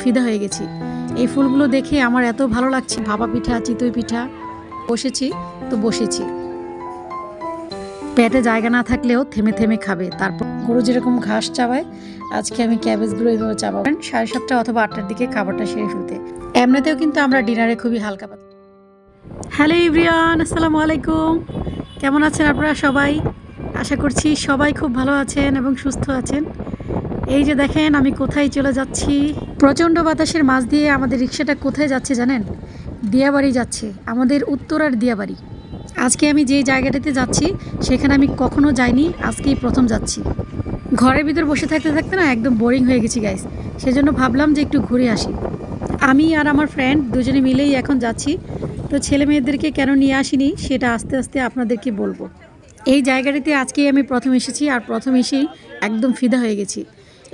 ফিদা হয়ে গেছি। এই ফুলগুলো দেখে আমার এত ভালো লাগছে। ভাপা পিঠা, চিতই পিঠা, বসেছি। পেটে জায়গা না থাকলেও থেমে থেমে খাবে। তারপর গরু যেরকম ঘাস চাবায়, আজকে আমি ক্যাবেজগুলো এইভাবে চাবাবো। 7:30 অথবা 8টার দিকে খাবারটা সেরে ফেলতে। এমনিতেও কিন্তু আমরা ডিনারে খুবই হালকা পাতলা। হ্যালো এভরিওয়ান, আসসালামু আলাইকুম। কেমন আছেন আপনারা সবাই? আশা করছি সবাই খুব ভালো আছেন এবং সুস্থ আছেন। এই যে দেখেন আমি কোথায় চলে যাচ্ছি। প্রচণ্ড বাতাসের মাঝ দিয়ে আমাদের রিক্সাটা কোথায় যাচ্ছে জানেন? দিয়াবাড়ি যাচ্ছে, আমাদের উত্তরার দিয়াবাড়ি। আজকে আমি যেই জায়গাটাতে যাচ্ছি সেখানে আমি কখনো যাইনি, আজকেই প্রথম যাচ্ছি। ঘরের ভিতর বসে থাকতে থাকতে না একদম বোরিং হয়ে গেছি গাইস, সেজন্য ভাবলাম যে একটু ঘুরে আসি। আমি আর আমার ফ্রেন্ড দুজনে মিলেই এখন যাচ্ছি। তো ছেলে মেয়েদেরকে কেন নিয়ে আসিনি সেটা আস্তে আস্তে আপনাদেরকে বলবো। এই জায়গাটিতে আজকেই আমি প্রথম এসেছি, আর প্রথম এসেই একদম ফিদা হয়ে গেছি।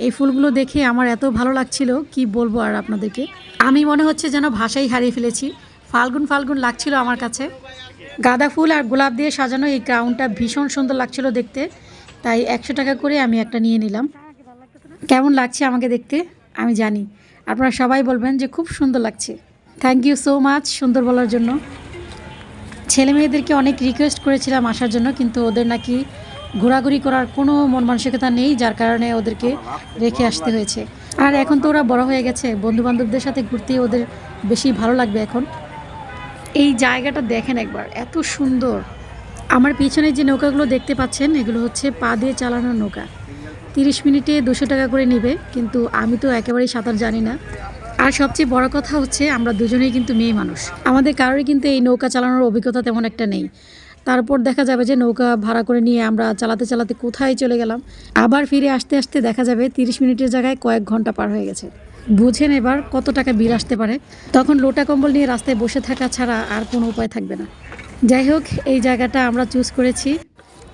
এই ফুলগুলো দেখে আমার এত ভালো লাগছিল, কি বলবো আর আপনাদেরকে। আমি মনে হচ্ছে যেন ভাষাই হারিয়ে ফেলেছি। ফাল্গুন ফাল্গুন লাগছিল আমার কাছে। গাঁদা ফুল আর গোলাপ দিয়ে সাজানো এই গ্রাউন্ডটা ভীষণ সুন্দর লাগছিল দেখতে, তাই 100 টাকা করে আমি একটা নিয়ে নিলাম। কেমন লাগছে আমাকে দেখতে আমি জানি, আপনারা সবাই বলবেন যে খুব সুন্দর লাগছে। থ্যাংক ইউ সো মাচ সুন্দর বলার জন্য। ছেলে মেয়েদেরকে অনেক রিকোয়েস্ট করেছিলাম আসার জন্য, কিন্তু ওদের নাকি ঘোরাঘুরি করার কোনো মন মানসিকতা নেই, যার কারণে ওদেরকে রেখে আসতে হয়েছে। আর এখন তো ওরা বড় হয়ে গেছে, বন্ধুবান্ধবদের সাথে ঘুরতে ওদের বেশি ভালো লাগবে এখন। এই জায়গাটা দেখেন একবার, এত সুন্দর। আমার পিছনে যে নৌকাগুলো দেখতে পাচ্ছেন এগুলো হচ্ছে পা দিয়ে চালানো নৌকা। 30 মিনিটে 200 টাকা করে নেবে, কিন্তু আমি তো একেবারেই সাঁতার জানি না। আর সবচেয়ে বড় কথা হচ্ছে আমরা দুজনেই কিন্তু মেয়ে মানুষ, আমাদের কারোরই কিন্তু এই নৌকা চালানোর অভিজ্ঞতা তেমন একটা নেই। তারপর দেখা যাবে যে নৌকা ভাড়া করে নিয়ে আমরা চালাতে চালাতে কোথায় চলে গেলাম, আবার ফিরে আসতে আসতে দেখা যাবে 30 মিনিটের জায়গায় কয়েক ঘন্টা পার হয়ে গেছে। বুঝেন এবার কত টাকা বিল আসতে পারে। তখন লোটা কম্বল নিয়ে রাস্তায় বসে থাকা ছাড়া আর কোনো উপায় থাকবে না। যাই হোক, এই জায়গাটা আমরা চুজ করেছি,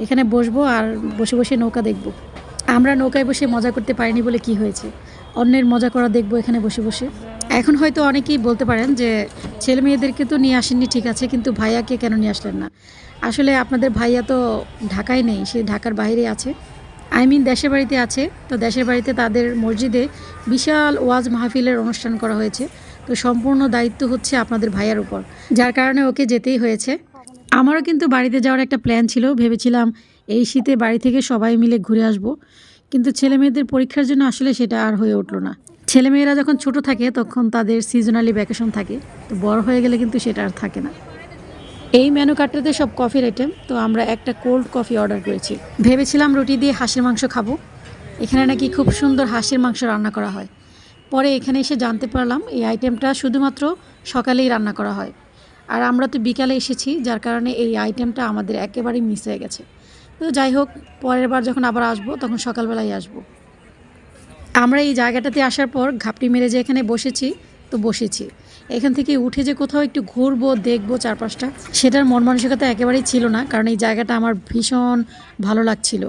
এখানে বসবো আর বসে বসে নৌকা দেখব। আমরা নৌকায় বসে মজা করতে পারিনি বলে কি হয়েছে, অন্যের মজা করা দেখবো এখানে বসে বসে। এখন হয়তো অনেকেই বলতে পারেন যে ছেলে মেয়েদেরকে তো নিয়ে আসেননি, ঠিক আছে, কিন্তু ভাইয়াকে কেন নিয়ে আসলেন না? আসলে আপনাদের ভাইয়া তো ঢাকায় নেই, সে ঢাকার বাইরে আছে, দেশের বাড়িতে আছে। তো দেশের বাড়িতে তাদের মসজিদে বিশাল ওয়াজ মাহফিলের অনুষ্ঠান করা হয়েছে। তো সম্পূর্ণ দায়িত্ব হচ্ছে আপনাদের ভাইয়ার উপর, যার কারণে ওকে যেতেই হয়েছে। আমারও কিন্তু বাড়িতে যাওয়ার একটা প্ল্যান ছিল, ভেবেছিলাম এই শীতে বাড়ি থেকে সবাই মিলে ঘুরে আসব, কিন্তু ছেলে মেয়েদের পরীক্ষার জন্য আসলে সেটা আর হয়ে উঠলো না। ছেলেমেয়েরা যখন ছোট থাকে তখন তাদের সিজনালি ভ্যাকেশন থাকে, তো বড় হয়ে গেলে কিন্তু সেটা আর থাকে না। এই মেনু কার্ডটাতে সব কফির আইটেম, তো আমরা একটা কোল্ড কফি অর্ডার করেছি। ভেবেছিলাম রুটি দিয়ে হাঁসের মাংস খাবো, এখানে নাকি খুব সুন্দর হাঁসের মাংস রান্না করা হয়। পরে এখানে এসে জানতে পারলাম এই আইটেমটা শুধুমাত্র সকালেই রান্না করা হয়, আর আমরা তো বিকালে এসেছি, যার কারণে এই আইটেমটা আমাদের একেবারেই মিস হয়ে গেছে। তো যাই হোক, পরের বার যখন আবার আসবো তখন সকালবেলায় আসবো। আমরা এই জায়গাটাতে আসার পর ঘাপটি মেরে যে এখানে বসেছি। এখান থেকে উঠে যে কোথাও একটু ঘুরবো, দেখবো চারপাশটা, সেটার মন মানসিকতা একেবারেই ছিল না, কারণ এই জায়গাটা আমার ভীষণ ভালো লাগছিল।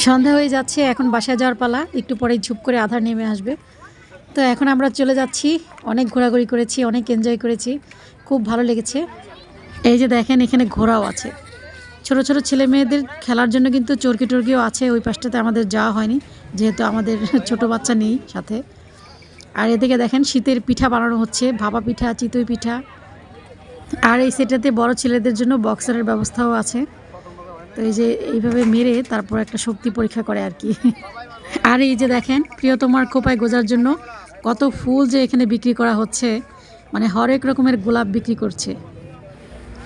সন্ধ্যা হয়ে যাচ্ছে, এখন বাসায় যাওয়ার পালা, একটু পরে ঝুপ করে আধার নেমে আসবে। তো এখন আমরা চলে যাচ্ছি। অনেক ঘোরাঘুরি করেছি, অনেক এনজয় করেছি, খুব ভালো লেগেছে। এই যে দেখেন এখানে ঘোড়াও আছে, ছোট ছোট ছেলে মেয়েদের খেলার জন্য কিন্তু চরকি টরকিও আছে। ওই পাশটাতে আমাদের যাওয়া হয়নি, যেহেতু আমাদের ছোট বাচ্চা নেই সাথে। আর এদিকে দেখেন শীতের পিঠা বানানো হচ্ছে, ভাপা পিঠা, চিতই পিঠা। আর এই সেটাতে বড় ছেলেদের জন্য বক্সারের ব্যবস্থাও আছে। তো এই যে এইভাবে মেরে তারপর একটা শক্তি পরীক্ষা করে আর কি। আর এই যে দেখেন প্রিয়তমার খোপায় গোজার জন্য কত ফুল যে এখানে বিক্রি করা হচ্ছে, মানে হরেক রকমের গোলাপ বিক্রি করছে।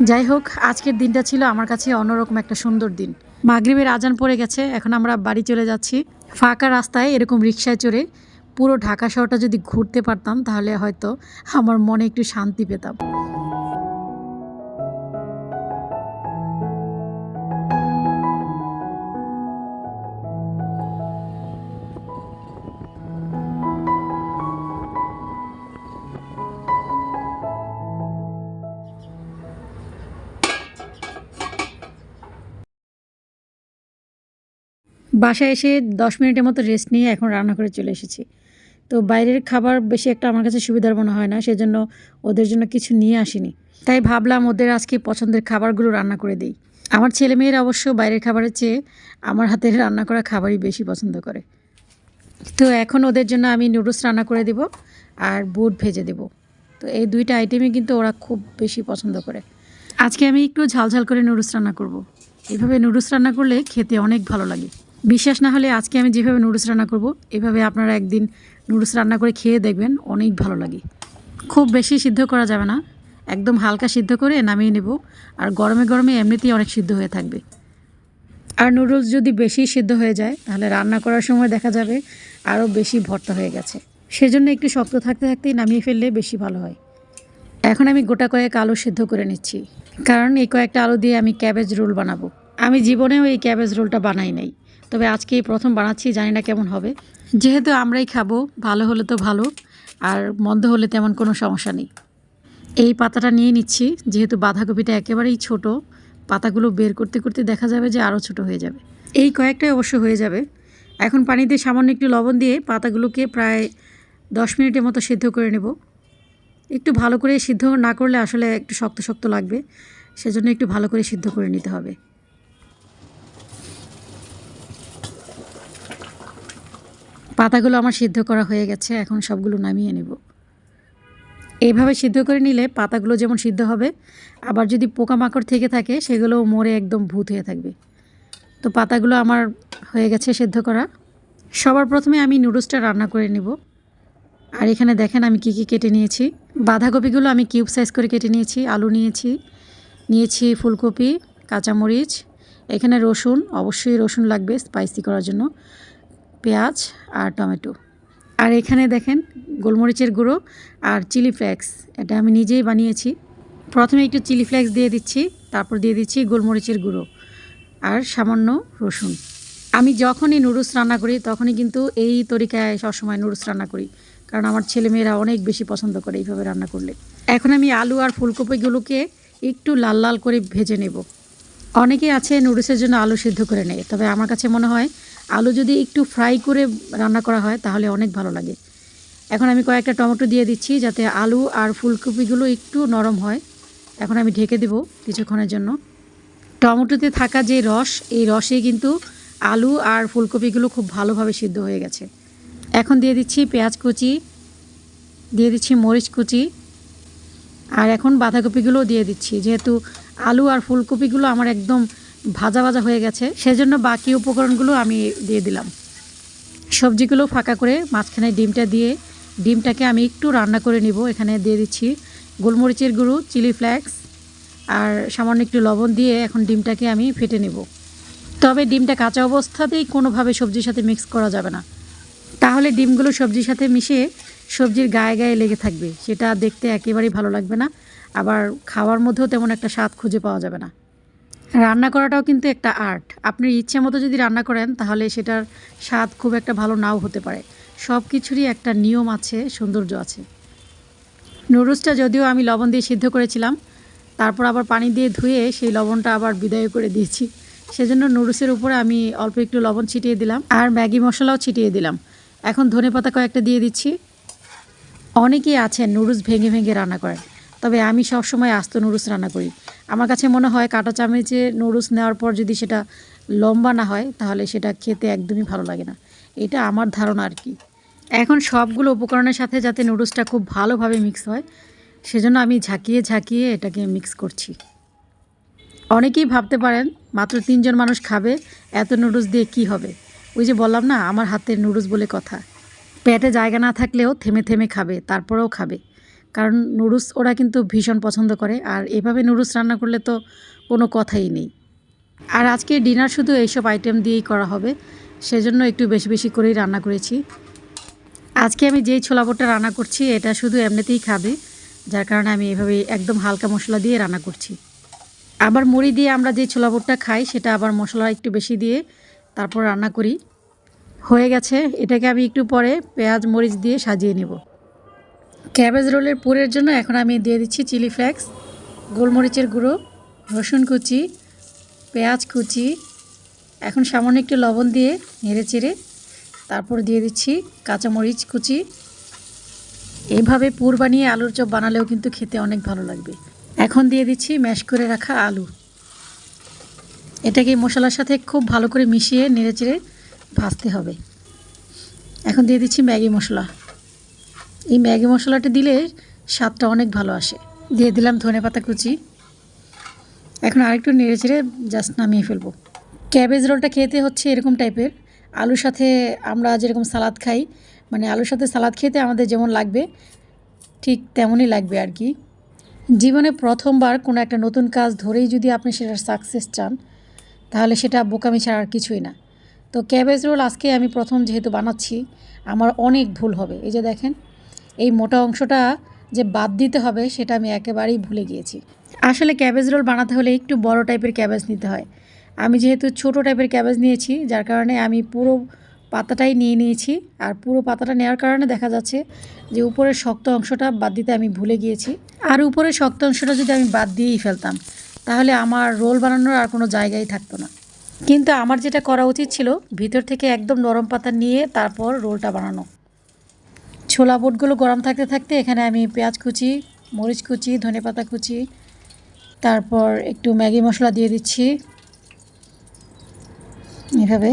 যাই হোক, আজকের দিনটা ছিল আমার কাছে অন্যরকম একটা সুন্দর দিন। মাগরিবের আজান পড়ে গেছে, এখন আমরা বাড়ি চলে যাচ্ছি। ফাঁকা রাস্তায় এরকম রিকশায় চড়ে পুরো ঢাকা শহরটা যদি ঘুরতে পারতাম তাহলে হয়তো আমার মনে একটু শান্তি পেতাম। বাসায় এসে 10 মিনিটের মতো রেস্ট নিয়ে এখন রান্না করে চলে এসেছি। তো বাইরের খাবার বেশি একটা আমার কাছে সুবিধার মনে হয় না, সেজন্য ওদের জন্য কিছু নিয়ে আসিনি। তাই ভাবলাম ওদের আজকে পছন্দের খাবারগুলো রান্না করে দিই। আমার ছেলেমেয়েরা অবশ্য বাইরের খাবারের চেয়ে আমার হাতের রান্না করা খাবারই বেশি পছন্দ করে। তো এখন ওদের জন্য আমি নুডলস রান্না করে দিব আর বুট ভেজে দেব। তো এই 2টা আইটেমই কিন্তু ওরা খুব বেশি পছন্দ করে। আজকে আমি একটু ঝালঝাল করে নুডলস রান্না করব। এভাবে নুডলস রান্না করলে খেতে অনেক ভালো লাগে। বিশ্বাস না হলে আজকে আমি যেভাবে নুডলস রান্না করব, এভাবে আপনারা একদিন নুডলস রান্না করে খেয়ে দেখবেন, অনেক ভালো লাগে। খুব বেশি সিদ্ধ করা যাবে না, একদম হালকা সিদ্ধ করে নামিয়ে নেব। আর গরমে গরমে এমনিতেই অনেক সিদ্ধ হয়ে থাকবে। আর নুডলস যদি বেশি সিদ্ধ হয়ে যায় তাহলে রান্না করার সময় দেখা যাবে আরও বেশি ভর্তা হয়ে গেছে। সেজন্য একটু শক্ত থাকতে থাকতেই নামিয়ে ফেললে বেশি ভালো হয়। এখন আমি গোটা কয়েক আলু সিদ্ধ করে নিচ্ছি, কারণ এই কয়েকটা আলু দিয়ে আমি ক্যাবেজ রোল বানাবো। আমি জীবনেও এই ক্যাবেজ রোলটা বানাই নাই, তবে আজকে এই প্রথম বানাচ্ছি, জানি না কেমন হবে। যেহেতু আমরাই খাবো, ভালো হলে তো ভালো, আর মন্দ হলে তেমন কোনো সমস্যা নেই। এই পাতাটা নিয়ে নিচ্ছি, যেহেতু বাঁধাকপিটা একেবারেই ছোট, পাতাগুলো বের করতে করতে দেখা যাবে যে আরও ছোট হয়ে যাবে। এই কয়েকটাই অবশ্য হয়ে যাবে। এখন পানিতে সামান্য একটু লবণ দিয়ে পাতাগুলোকে প্রায় 10 মিনিটের মতো সিদ্ধ করে নেব। একটু ভালো করে সিদ্ধ না করলে আসলে একটু শক্ত শক্ত লাগবে, সেজন্য একটু ভালো করে সিদ্ধ করে নিতে হবে। পাতাগুলো আমার সিদ্ধ করা হয়ে গেছে, এখন সবগুলো নামিয়ে নেব। এইভাবে সিদ্ধ করে নিলে পাতাগুলো যেমন সিদ্ধ হবে, আবার যদি পোকামাকড় থেকে থাকে সেগুলোও মরে একদম ভূত হয়ে থাকবে। তো পাতাগুলো আমার হয়ে গেছে সিদ্ধ করা। সবার প্রথমে আমি নুডলসটা রান্না করে নেব। আর এখানে দেখেন আমি কি কি কেটে নিয়েছি। বাঁধাকপিগুলো আমি কিউব সাইজ করে কেটে নিয়েছি, আলু নিয়েছি ফুলকপি, কাঁচামরিচ, এখানে রসুন, অবশ্যই রসুন লাগবে স্পাইসি করার জন্য, পেঁয়াজ আর টমেটো। আর এখানে দেখেন গোলমরিচের গুঁড়ো আর চিলি ফ্লেক্স, এটা আমি নিজেই বানিয়েছি। প্রথমে একটু চিলি ফ্লেক্স দিয়ে দিচ্ছি, তারপর দিয়ে দিচ্ছি গোলমরিচের গুঁড়ো আর সামান্য রসুন। আমি যখনই নুডলস রান্না করি তখনই কিন্তু এই তরিকায় সবসময় নুডলস রান্না করি, কারণ আমার ছেলেমেয়েরা অনেক বেশি পছন্দ করে এইভাবে রান্না করলে। এখন আমি আলু আর ফুলকপিগুলোকে একটু লাল লাল করে ভেজে নেব। অনেকেই আছে নুডলসের জন্য আলু সিদ্ধ করে নেয়, তবে আমার কাছে মনে হয় আলু যদি একটু ফ্রাই করে রান্না করা হয় তাহলে অনেক ভালো লাগে। এখন আমি কয়েকটা টমেটো দিয়ে দিচ্ছি যাতে আলু আর ফুলকপিগুলো একটু নরম হয়। এখন আমি ঢেকে দেব কিছুক্ষণের জন্য। টমেটোতে থাকা যে রস, এই রসে কিন্তু আলু আর ফুলকপিগুলো খুব ভালোভাবে সিদ্ধ হয়ে গেছে। এখন দিয়ে দিচ্ছি পেঁয়াজ কুচি, দিয়ে দিচ্ছি মরিচ কুচি, আর এখন বাঁধাকপিগুলোও দিয়ে দিচ্ছি। যেহেতু আলু আর ফুলকপিগুলো আমার একদম ভাজা ভাজা হয়ে গেছে, সেজন্য বাকি উপকরণগুলো আমি দিয়ে দিলাম। সবজিগুলো ফাঁকা করে মাঝখানে ডিমটা দিয়ে ডিমটাকে আমি একটু রান্না করে নিব। এখানে দিয়ে দিচ্ছি গোলমরিচের গুঁড়ো, চিলি ফ্লেক্স আর সামান্য একটু লবণ দিয়ে এখন ডিমটাকে আমি ফেটে নেব। তবে ডিমটা কাঁচা অবস্থাতেই কোনোভাবে সবজির সাথে মিক্স করা যাবে না, তাহলে ডিমগুলো সবজির সাথে মিশে সবজির গায়ে গায়ে লেগে থাকবে, সেটা দেখতে একেবারেই ভালো লাগবে না, আবার খাওয়ার মধ্যেও তেমন একটা স্বাদ খুঁজে পাওয়া যাবে না। রান্না করাটাও কিন্তু একটা আর্ট। আপনার ইচ্ছে মতো যদি রান্না করেন তাহলে সেটার স্বাদ খুব একটা ভালো নাও হতে পারে। সব কিছুরই একটা নিয়ম আছে, সৌন্দর্য আছে। নুডলসটা যদিও আমি লবণ দিয়ে সিদ্ধ করেছিলাম, তারপর আবার পানি দিয়ে ধুয়ে সেই লবণটা আবার বিদায় করে দিয়েছি, সেজন্য নুডলসের উপরে আমি অল্প একটু লবণ ছিটিয়ে দিলাম আর ম্যাগি মশলাও ছিটিয়ে দিলাম। এখন ধনেপাতা কয়েকটা দিয়ে দিচ্ছি। অনেকেই আছেন নুডলস ভেঙে ভেঙে রান্না করেন, তবে আমি সবসময় আস্ত নুডলস রান্না করি। আমার কাছে মনে হয় কাঁটা চামচে নুডলস নেওয়ার পর যদি সেটা লম্বা না হয় তাহলে সেটা খেতে একদমই ভালো লাগে না। এটা আমার ধারণা আর কি। এখন সবগুলো উপকরণের সাথে যাতে নুডলসটা খুব ভালোভাবে মিক্স হয়, সেজন্য আমি ঝাঁকিয়ে ঝাঁকিয়ে এটাকে মিক্স করছি। অনেকেই ভাবতে পারেন মাত্র 3 জন মানুষ খাবে, এত নুডলস দিয়ে কি হবে। ওই যে বললাম না, আমার হাতের নুডলস বলে কথা। পেটে জায়গা না থাকলেও থেমে থেমে খাবে, তারপরেও খাবে, কারণ নুডলস ওরা কিন্তু ভীষণ পছন্দ করে। আর এভাবে নুডলস রান্না করলে তো কোনো কথাই নেই। আর আজকে ডিনার শুধু এইসব আইটেম দিয়েই করা হবে, সেজন্য একটু বেশি বেশি করেই রান্না করেছি। আজকে আমি যেই ছোলা বুটটা রান্না করছি এটা শুধু এমনিতেই খাবে, যার কারণে আমি এভাবে একদম হালকা মশলা দিয়ে রান্না করছি। আবার মুড়ি দিয়ে আমরা যে ছোলা বুটটা খাই সেটা আবার মশলা একটু বেশি দিয়ে তারপর রান্না করি। হয়ে গেছে, এটাকে আমি একটু পরে পেঁয়াজ মরিচ দিয়ে সাজিয়ে নেব। ক্যাবেজ রোলের পুরের জন্য এখন আমি দিয়ে দিচ্ছি চিলি ফ্লেক্স, গোলমরিচের গুঁড়ো, রসুন কুচি, পেঁয়াজ কুচি, এখন সামান্য একটু লবণ দিয়ে নেড়ে চেড়ে তারপর দিয়ে দিচ্ছি কাঁচামরিচ কুচি। এইভাবে পুর বানিয়ে আলুর চপ বানালেও কিন্তু খেতে অনেক ভালো লাগবে। এখন দিয়ে দিচ্ছি ম্যাশ করে রাখা আলু। এটাকে মশলার সাথে খুব ভালো করে মিশিয়ে নেড়ে চেড়ে ভাজতে হবে। এখন দিয়ে দিচ্ছি ম্যাগি মশলা। এই ম্যাগি মশলাটা দিলে স্বাদটা অনেক ভালো আসে। দিয়ে দিলাম ধনেপাতা কুচি। এখন আরেকটু নেড়ে চেড়ে জাস্ট নামিয়ে ফেলবো। ক্যাবেজ রোলটা খেতে হচ্ছে এরকম টাইপের। আলুর সাথে আমরা যেরকম সালাদ খাই, মানে আলুর সাথে সালাদ খেতে আমাদের যেমন লাগবে ঠিক তেমনই লাগবে আর কি। জীবনে প্রথমবার কোনো একটা নতুন কাজ ধরেই যদি আপনি সেটার সাকসেস চান, তাহলে সেটা বোকামি ছাড়া আর কিছুই না। তো ক্যাবেজ রোল আজকে আমি প্রথম যেহেতু বানাচ্ছি, আমার অনেক ভুল হবে। এই যে দেখেন, এই মোটা অংশটা যে বাদ দিতে হবে সেটা আমি একেবারেই ভুলে গিয়েছি। আসলে ক্যাবেজ রোল বানাতে হলে একটু বড় টাইপের ক্যাবেজ নিতে হয়। আমি যেহেতু ছোট টাইপের ক্যাবেজ নিয়েছি, যার কারণে আমি পুরো পাতাটাই নিয়ে নিয়েছি। আর পুরো পাতাটা নেওয়ার কারণে দেখা যাচ্ছে যে উপরের শক্ত অংশটা বাদ দিতে আমি ভুলে গিয়েছি। আর উপরের শক্ত অংশটা যদি আমি বাদ দিয়েই ফেলতাম, তাহলে আমার রোল বানানোর আর কোনো জায়গাই থাকতো না। কিন্তু আমার যেটা করা উচিত ছিল, ভিতর থেকে একদম নরম পাতা নিয়ে তারপর রোলটা বানানো। ছোলা বুটগুলো গরম থাকতে থাকতে এখানে আমি পেঁয়াজ কুচি, মরিচ কুচি, ধনেপাতা কুচি, তারপর একটু ম্যাগি মশলা দিয়ে দিচ্ছি এভাবে।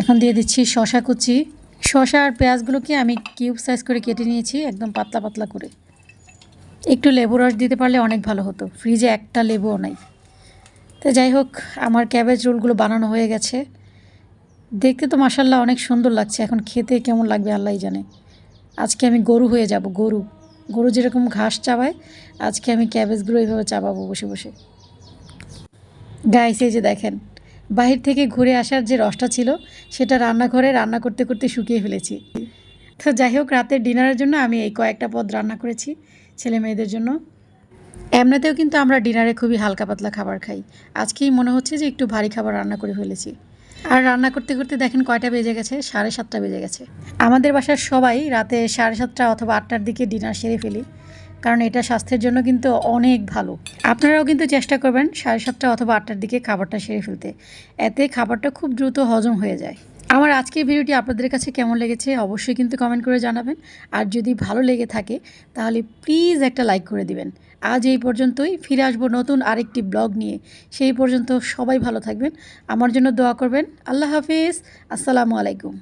এখন দিয়ে দিচ্ছি শসা কুচি। শসা আর পেঁয়াজগুলোকে আমি কিউব সাইজ করে কেটে নিয়েছি, একদম পাতলা পাতলা করে। একটু লেবু রস দিতে পারলে অনেক ভালো হতো, ফ্রিজে একটা লেবুও নাই। তো যাই হোক, আমার ক্যাবেজ রোলগুলো বানানো হয়ে গেছে। দেখতে তো মাশাআল্লাহ অনেক সুন্দর লাগছে, এখন খেতে কেমন লাগবে আল্লাহই জানে। আজকে আমি গরু হয়ে যাব, গরু। গরু যেরকম ঘাস চাবায়, আজকে আমি ক্যাবেজগুলো এইভাবে চাবাবো বসে বসে। গাইস, এই যে দেখেন, বাহির থেকে ঘুরে আসার যে রসটা ছিল সেটা রান্নাঘরে রান্না করতে করতে শুকিয়ে ফেলেছি। তো যাই হোক, রাতের ডিনারের জন্য আমি এই কয়েকটা পদ রান্না করেছি ছেলে মেয়েদের জন্য। এমনিতেও কিন্তু আমরা ডিনারে খুবই হালকা পাতলা খাবার খাই। আজকেই মনে হচ্ছে যে একটু ভারী খাবার রান্না করে ফেলেছি। আর রান্না করতে করতে দেখেন কয়টা বেজে গেছে, 7:30 বেজে গেছে। আমাদের বাসার সবাই রাতে 7:30 অথবা 8টার দিকে ডিনার সেরে ফেলি, কারণ এটা স্বাস্থ্যের জন্য কিন্তু অনেক ভালো। আপনারাও কিন্তু চেষ্টা করবেন 7:30 অথবা 8টার দিকে খাবারটা সেরে ফেলতে। এতে খাবারটা খুব দ্রুত হজম হয়ে যায়। আমার আজকের ভিডিওটি আপনাদের কাছে কেমন লেগেছে অবশ্যই কিন্তু কমেন্ট করে জানাবেন। আর যদি ভালো লেগে থাকে তাহলে প্লিজ একটা লাইক করে দিবেন। আজ এই পর্যন্তই, ফিরে আসবো নতুন আরেকটি ব্লগ নিয়ে। সেই পর্যন্ত সবাই ভালো থাকবেন, আমার জন্য দোয়া করবেন। আল্লাহ হাফিজ, আসসালামু আলাইকুম।